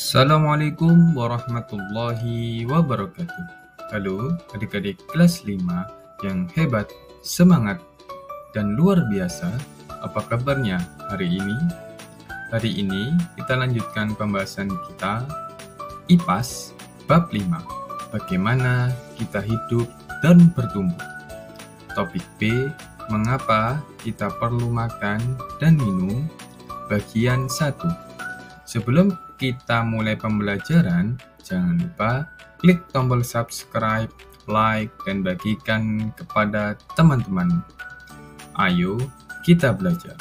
Assalamualaikum warahmatullahi wabarakatuh. Halo adik-adik kelas 5 yang hebat, semangat, dan luar biasa. Apa kabarnya hari ini? Hari ini kita lanjutkan pembahasan kita IPAS bab 5. Bagaimana kita hidup dan bertumbuh. Topik B, mengapa kita perlu makan dan minum, bagian 1. Sebelum kita mulai pembelajaran, jangan lupa klik tombol subscribe, like, dan bagikan kepada teman-teman. Ayo kita belajar.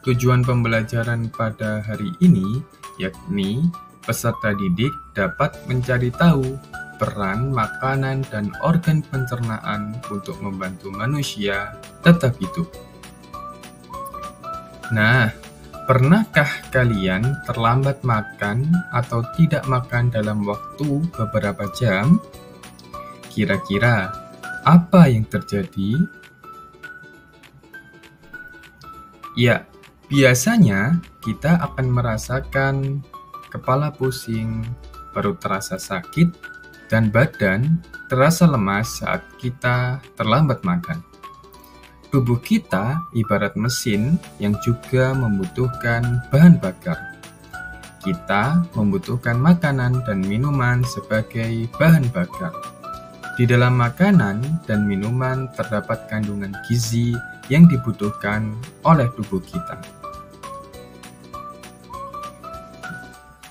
Tujuan pembelajaran pada hari ini yakni peserta didik dapat mencari tahu peran makanan dan organ pencernaan untuk membantu manusia tetap hidup. Nah, pernahkah kalian terlambat makan atau tidak makan dalam waktu beberapa jam? Kira-kira apa yang terjadi? Ya, biasanya kita akan merasakan kepala pusing, perut terasa sakit, dan badan terasa lemas saat kita terlambat makan. Tubuh kita ibarat mesin yang juga membutuhkan bahan bakar. Kita membutuhkan makanan dan minuman sebagai bahan bakar. Di dalam makanan dan minuman terdapat kandungan gizi yang dibutuhkan oleh tubuh kita.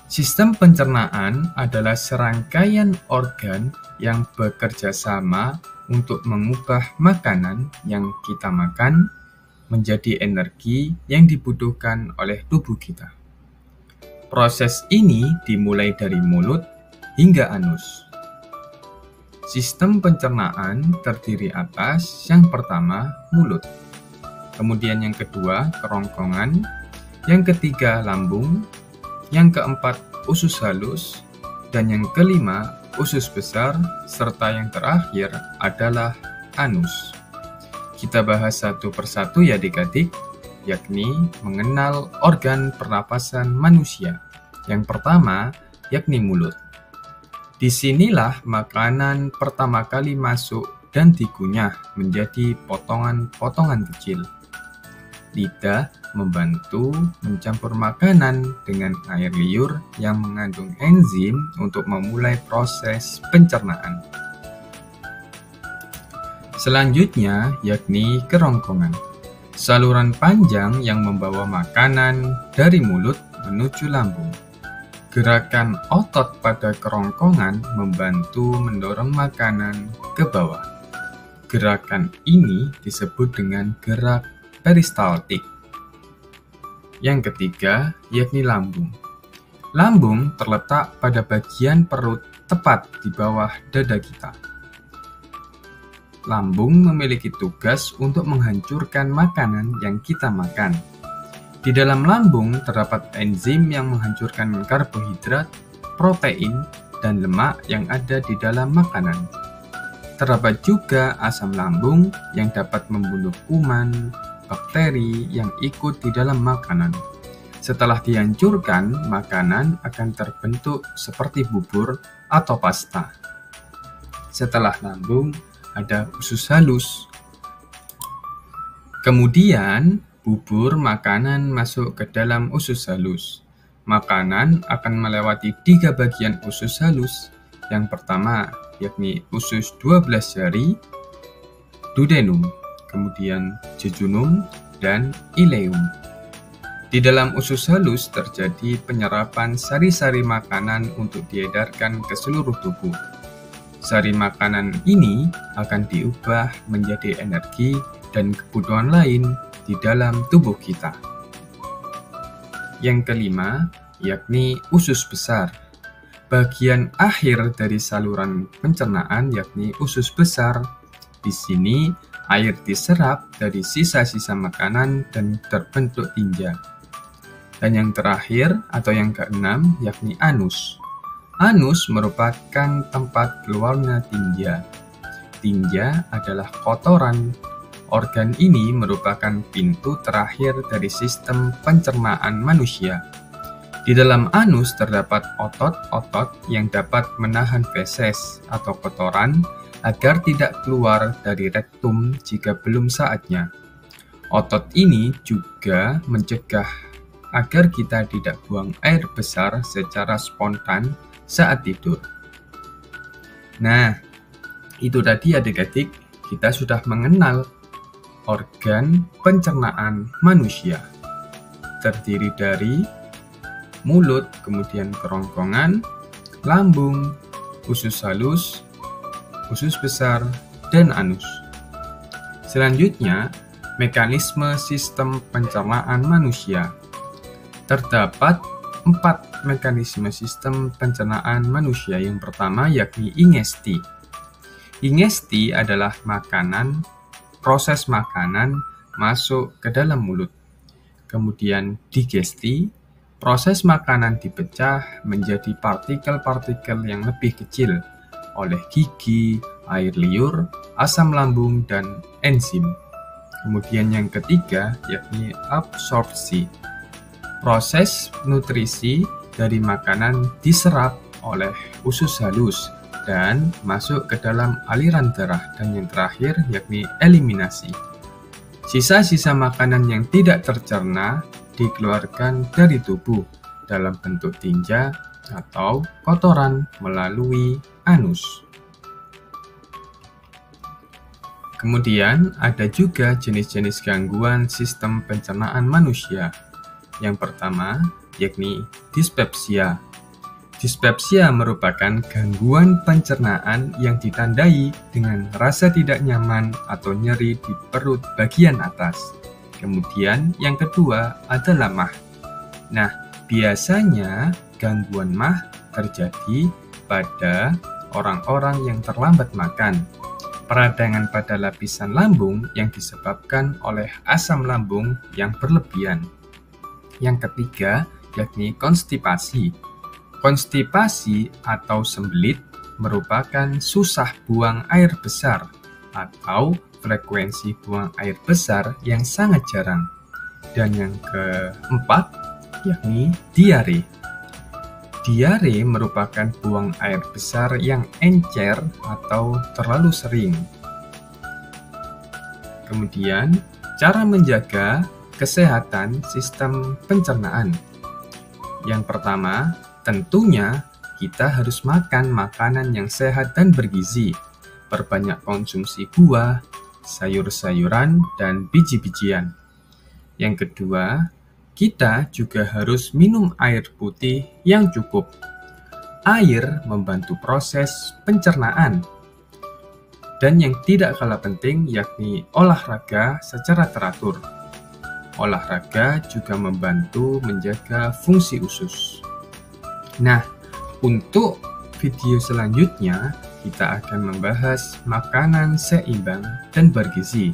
Sistem pencernaan adalah serangkaian organ yang bekerja sama untuk mengubah makanan yang kita makan menjadi energi yang dibutuhkan oleh tubuh kita. Proses ini dimulai dari mulut hingga anus. Sistem pencernaan terdiri atas yang pertama mulut, kemudian yang kedua kerongkongan, yang ketiga lambung, yang keempat usus halus, dan yang kelima usus besar, serta yang terakhir adalah anus. Kita bahas satu persatu ya adik-adik, yakni mengenal organ pernapasan manusia. Yang pertama, yakni mulut. Disinilah makanan pertama kali masuk dan dikunyah menjadi potongan-potongan kecil. Lidah membantu mencampur makanan dengan air liur yang mengandung enzim untuk memulai proses pencernaan. Selanjutnya yakni kerongkongan, saluran panjang yang membawa makanan dari mulut menuju lambung. Gerakan otot pada kerongkongan membantu mendorong makanan ke bawah. Gerakan ini disebut dengan gerak peristaltik. Yang ketiga, yakni lambung. Lambung terletak pada bagian perut tepat di bawah dada kita. Lambung memiliki tugas untuk menghancurkan makanan yang kita makan. Di dalam lambung terdapat enzim yang menghancurkan karbohidrat, protein, dan lemak yang ada di dalam makanan. Terdapat juga asam lambung yang dapat membunuh kuman, bakteri yang ikut di dalam makanan. Setelah dihancurkan, makanan akan terbentuk seperti bubur atau pasta. Setelah lambung, ada usus halus. Kemudian, bubur makanan masuk ke dalam usus halus. Makanan akan melewati 3 bagian usus halus. Yang pertama, yakni usus 12 jari, duodenum, kemudian jejunum, dan ileum. Di dalam usus halus terjadi penyerapan sari-sari makanan untuk diedarkan ke seluruh tubuh. Sari makanan ini akan diubah menjadi energi dan kebutuhan lain di dalam tubuh kita. Yang kelima, yakni usus besar. Bagian akhir dari saluran pencernaan yakni usus besar. Di sini air diserap dari sisa-sisa makanan dan terbentuk tinja. Dan yang terakhir atau yang keenam yakni anus. Anus merupakan tempat keluarnya tinja. Tinja adalah kotoran. Organ ini merupakan pintu terakhir dari sistem pencernaan manusia. Di dalam anus terdapat otot-otot yang dapat menahan feses atau kotoran agar tidak keluar dari rektum jika belum saatnya. Otot ini juga mencegah agar kita tidak buang air besar secara spontan saat tidur. Nah, itu tadi adik-adik, kita sudah mengenal organ pencernaan manusia. Terdiri dari mulut, kemudian kerongkongan, lambung, usus halus, usus besar, dan anus. Selanjutnya, mekanisme sistem pencernaan manusia. Terdapat 4 mekanisme sistem pencernaan manusia. Yang pertama yakni ingesti. Ingesti adalah proses makanan masuk ke dalam mulut. Kemudian digesti, proses makanan dipecah menjadi partikel-partikel yang lebih kecil oleh gigi, air liur, asam lambung, dan enzim. Kemudian yang ketiga yakni absorpsi. Proses nutrisi dari makanan diserap oleh usus halus dan masuk ke dalam aliran darah. Dan yang terakhir yakni eliminasi. Sisa-sisa makanan yang tidak tercerna dikeluarkan dari tubuh dalam bentuk tinja atau kotoran melalui anus. Kemudian ada juga jenis-jenis gangguan sistem pencernaan manusia. Yang pertama yakni dispepsia. Dispepsia merupakan gangguan pencernaan yang ditandai dengan rasa tidak nyaman atau nyeri di perut bagian atas. Kemudian yang kedua adalah MAH. Nah, biasanya gangguan MAH terjadi pada orang-orang yang terlambat makan, peradangan pada lapisan lambung yang disebabkan oleh asam lambung yang berlebihan. Yang ketiga yakni konstipasi. Konstipasi atau sembelit merupakan susah buang air besar atau frekuensi buang air besar yang sangat jarang. Dan yang keempat yakni diare. Diare merupakan buang air besar yang encer atau terlalu sering. Kemudian, cara menjaga kesehatan sistem pencernaan. Yang pertama, tentunya kita harus makan makanan yang sehat dan bergizi. Perbanyak konsumsi buah, sayur-sayuran, dan biji-bijian. Yang kedua, kita juga harus minum air putih yang cukup. Air membantu proses pencernaan. Dan yang tidak kalah penting yakni olahraga secara teratur. Olahraga juga membantu menjaga fungsi usus. Nah, untuk video selanjutnya kita akan membahas makanan seimbang dan bergizi.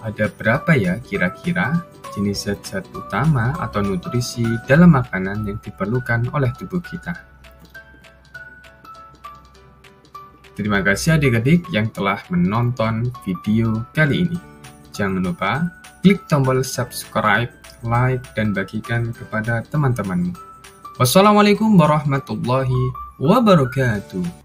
Ada berapa ya kira-kira jenis zat-zat utama atau nutrisi dalam makanan yang diperlukan oleh tubuh kita? Terima kasih adik-adik yang telah menonton video kali ini. Jangan lupa klik tombol subscribe, like, dan bagikan kepada teman-temanmu. Wassalamualaikum warahmatullahi wabarakatuh.